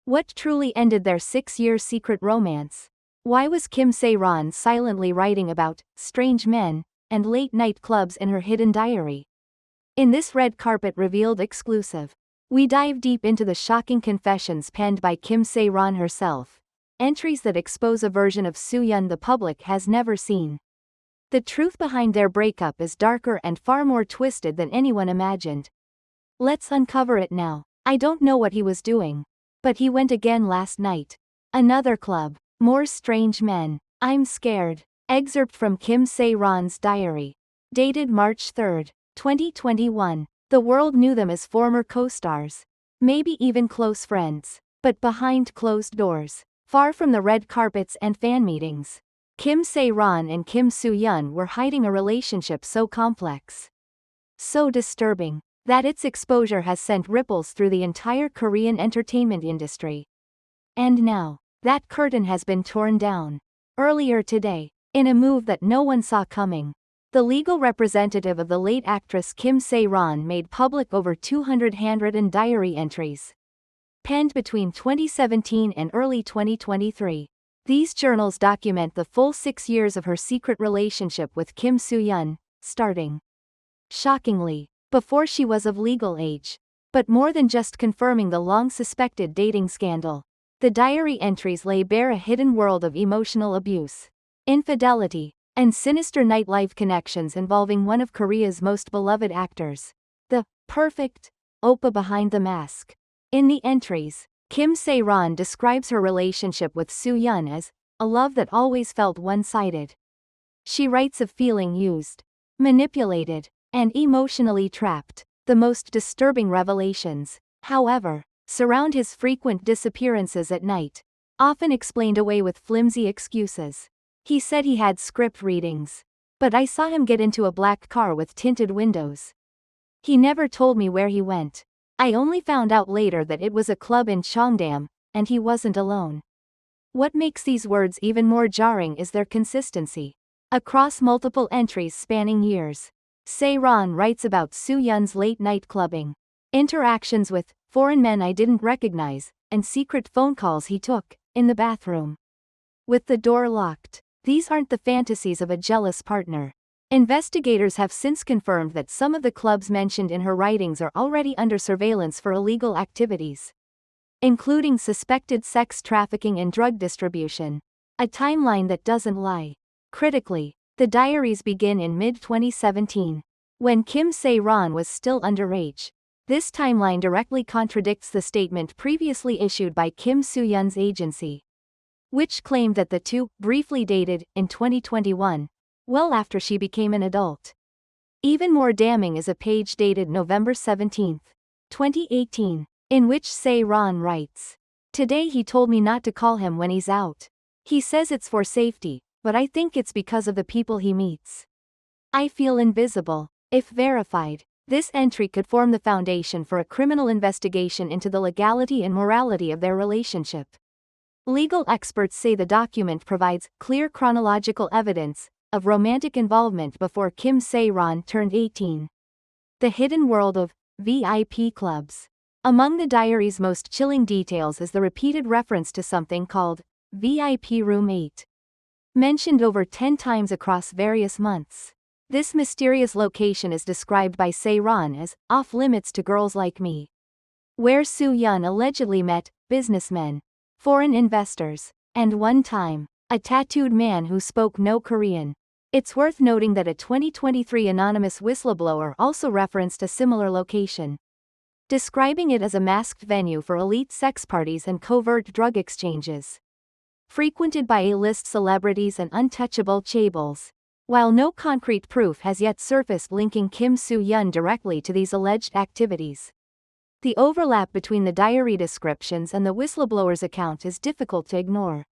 What truly ended their 6-year secret romance? Why was Kim Sae-ron silently writing about strange men and late-night clubs in her hidden diary? In this red carpet revealed exclusive, we dive deep into the shocking confessions penned by Kim Sae-ron herself, entries that expose a version of Soo-hyun the public has never seen. The truth behind their breakup is darker and far more twisted than anyone imagined. Let's uncover it now. I don't know what he was doing, but he went again last night. Another club. More strange men. I'm scared. Excerpt from Kim Sae-ron's diary. Dated March 3, 2021. The world knew them as former co-stars. Maybe even close friends. But behind closed doors, far from the red carpets and fan meetings, Kim Sae-ron and Kim Soo-hyun were hiding a relationship so complex, so disturbing, that its exposure has sent ripples through the entire Korean entertainment industry. And now, that curtain has been torn down. Earlier today, in a move that no one saw coming, the legal representative of the late actress Kim Sae-ron made public over 200 handwritten diary entries, penned between 2017 and early 2023. These journals document the full 6 years of her secret relationship with Kim Soo-hyun, starting, shockingly, before she was of legal age. But more than just confirming the long-suspected dating scandal, the diary entries lay bare a hidden world of emotional abuse, infidelity, and sinister nightlife connections involving one of Korea's most beloved actors, the perfect Oppa behind the mask. In the entries, Kim Sae-ron describes her relationship with Soo-hyun as a love that always felt one-sided. She writes of feeling used, manipulated, and emotionally trapped. The most disturbing revelations, however, surround his frequent disappearances at night, often explained away with flimsy excuses. He said he had script readings, but I saw him get into a black car with tinted windows. He never told me where he went. I only found out later that it was a club in Cheongdam, and he wasn't alone. What makes these words even more jarring is their consistency. Across multiple entries spanning years, Sae-ron writes about Soo-hyun's late-night clubbing, interactions with foreign men I didn't recognize, and secret phone calls he took in the bathroom, with the door locked. These aren't the fantasies of a jealous partner. Investigators have since confirmed that some of the clubs mentioned in her writings are already under surveillance for illegal activities, including suspected sex trafficking and drug distribution. A timeline that doesn't lie. Critically, the diaries begin in mid-2017, when Kim Sae-ron was still underage. This timeline directly contradicts the statement previously issued by Kim Soo-hyun's agency, which claimed that the two briefly dated in 2021. Well after she became an adult. Even more damning is a page dated November 17, 2018, in which Sae-ron writes, "Today he told me not to call him when he's out. He says it's for safety, but I think it's because of the people he meets. I feel invisible." If verified, this entry could form the foundation for a criminal investigation into the legality and morality of their relationship. Legal experts say the document provides clear chronological evidence of romantic involvement before Kim Sae-ron turned 18. The hidden world of VIP clubs. Among the diary's most chilling details is the repeated reference to something called VIP Room 8, mentioned over 10 times across various months. This mysterious location is described by Sae-ron as off-limits to girls like me, where Soo-hyun allegedly met businessmen, foreign investors, and one time, a tattooed man who spoke no Korean. It's worth noting that a 2023 anonymous whistleblower also referenced a similar location, describing it as a masked venue for elite sex parties and covert drug exchanges, frequented by A-list celebrities and untouchable chaebols. While no concrete proof has yet surfaced linking Kim Soo-hyun directly to these alleged activities, the overlap between the diary descriptions and the whistleblower's account is difficult to ignore.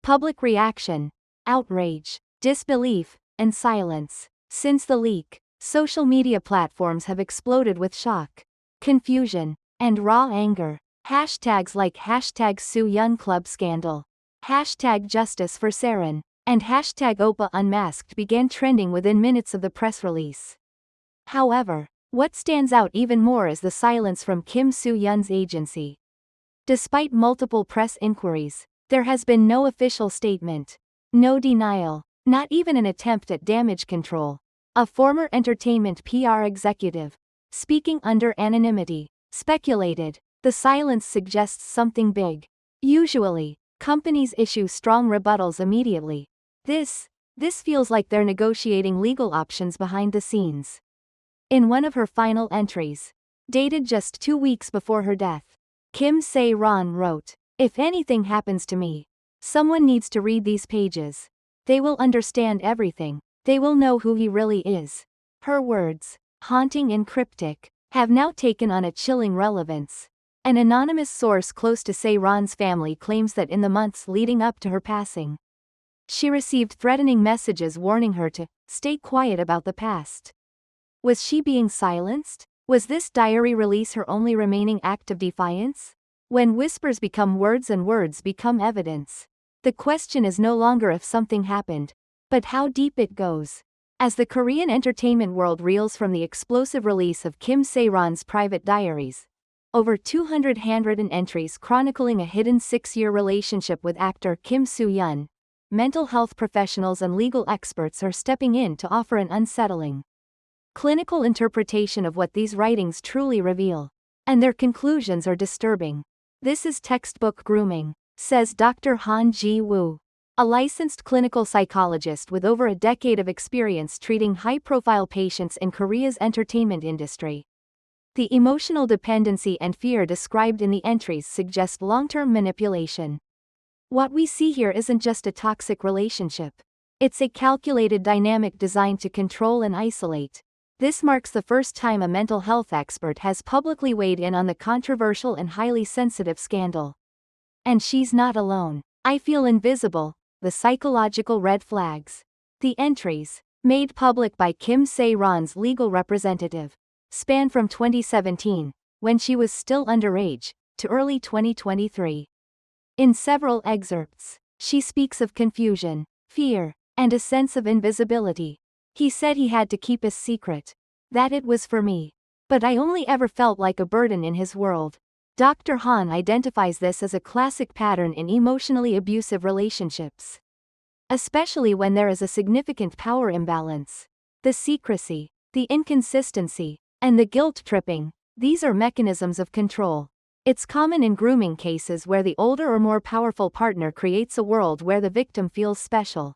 Public reaction, outrage, disbelief, and silence. Since the leak, social media platforms have exploded with shock, confusion, and raw anger. Hashtags like #Soo-hyun Club Scandal, #Justice for Sae-ron, and #Oppa Unmasked began trending within minutes of the press release. However, what stands out even more is the silence from Kim Soo-hyun's agency. Despite multiple press inquiries, there has been no official statement. No denial, not even an attempt at damage control. A former entertainment PR executive, speaking under anonymity, speculated, the silence suggests something big. Usually, companies issue strong rebuttals immediately. This feels like they're negotiating legal options behind the scenes. In one of her final entries, dated just 2 weeks before her death, Kim Sae-ron wrote, "If anything happens to me, someone needs to read these pages. They will understand everything. They will know who he really is." Her words, haunting and cryptic, have now taken on a chilling relevance. An anonymous source close to Sae-ron's family claims that in the months leading up to her passing, she received threatening messages warning her to stay quiet about the past. Was she being silenced? Was this diary release her only remaining act of defiance? When whispers become words and words become evidence, the question is no longer if something happened, but how deep it goes. As the Korean entertainment world reels from the explosive release of Kim Sae-ron's private diaries, over 200 handwritten entries chronicling a hidden 6-year relationship with actor Kim Soo-hyun, mental health professionals and legal experts are stepping in to offer an unsettling, clinical interpretation of what these writings truly reveal. And their conclusions are disturbing. This is textbook grooming, says Dr. Han Ji-woo, a licensed clinical psychologist with over a decade of experience treating high-profile patients in Korea's entertainment industry. The emotional dependency and fear described in the entries suggest long-term manipulation. What we see here isn't just a toxic relationship. It's a calculated dynamic designed to control and isolate. This marks the first time a mental health expert has publicly weighed in on the controversial and highly sensitive scandal. And she's not alone. I feel invisible, the psychological red flags. The entries, made public by Kim Sae-ron's legal representative, span from 2017, when she was still underage, to early 2023. In several excerpts, she speaks of confusion, fear, and a sense of invisibility. He said he had to keep his secret, that it was for me, but I only ever felt like a burden in his world. Dr. Han identifies this as a classic pattern in emotionally abusive relationships, especially when there is a significant power imbalance. The secrecy, the inconsistency, and the guilt-tripping, these are mechanisms of control. It's common in grooming cases where the older or more powerful partner creates a world where the victim feels special,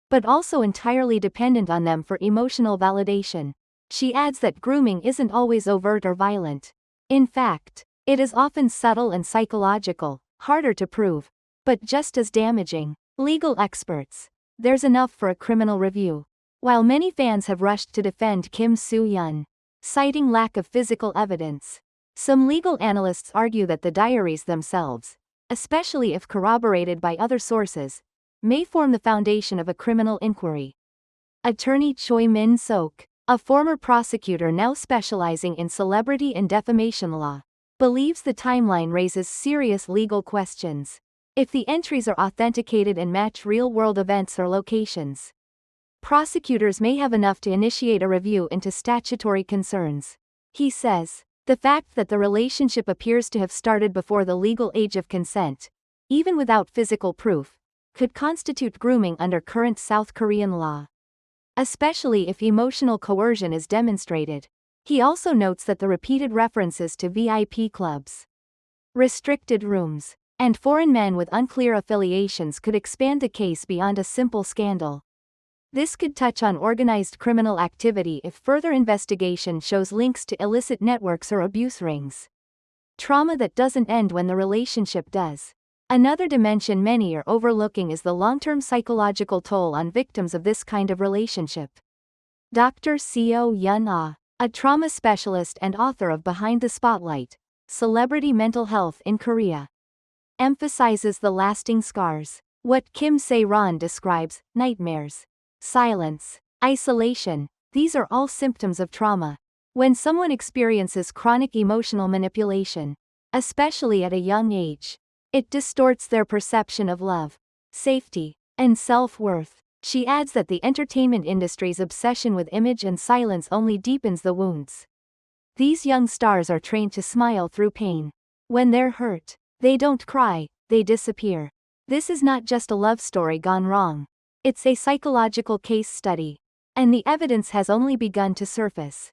but also entirely dependent on them for emotional validation. She adds that grooming isn't always overt or violent. In fact, it is often subtle and psychological, harder to prove, but just as damaging. Legal experts. There's enough for a criminal review. While many fans have rushed to defend Kim Soo-hyun, citing lack of physical evidence, some legal analysts argue that the diaries themselves, especially if corroborated by other sources, may form the foundation of a criminal inquiry. Attorney Choi Min-sok, a former prosecutor now specializing in celebrity and defamation law, believes the timeline raises serious legal questions. If the entries are authenticated and match real-world events or locations, prosecutors may have enough to initiate a review into statutory concerns. He says, the fact that the relationship appears to have started before the legal age of consent, even without physical proof, could constitute grooming under current South Korean law, especially if emotional coercion is demonstrated. He also notes that the repeated references to VIP clubs, restricted rooms, and foreign men with unclear affiliations could expand the case beyond a simple scandal. This could touch on organized criminal activity if further investigation shows links to illicit networks or abuse rings. Trauma that doesn't end when the relationship does. Another dimension many are overlooking is the long-term psychological toll on victims of this kind of relationship. Dr. Soo-hyun Oppa, a trauma specialist and author of Behind the Spotlight, Celebrity Mental Health in Korea, emphasizes the lasting scars. What Kim Sae-ron describes, nightmares, silence, isolation, these are all symptoms of trauma. When someone experiences chronic emotional manipulation, especially at a young age, it distorts their perception of love, safety, and self-worth. She adds that the entertainment industry's obsession with image and silence only deepens the wounds. These young stars are trained to smile through pain. When they're hurt, They don't cry, they disappear. This is not just a love story gone wrong. It's a psychological case study. And the evidence has only begun to surface.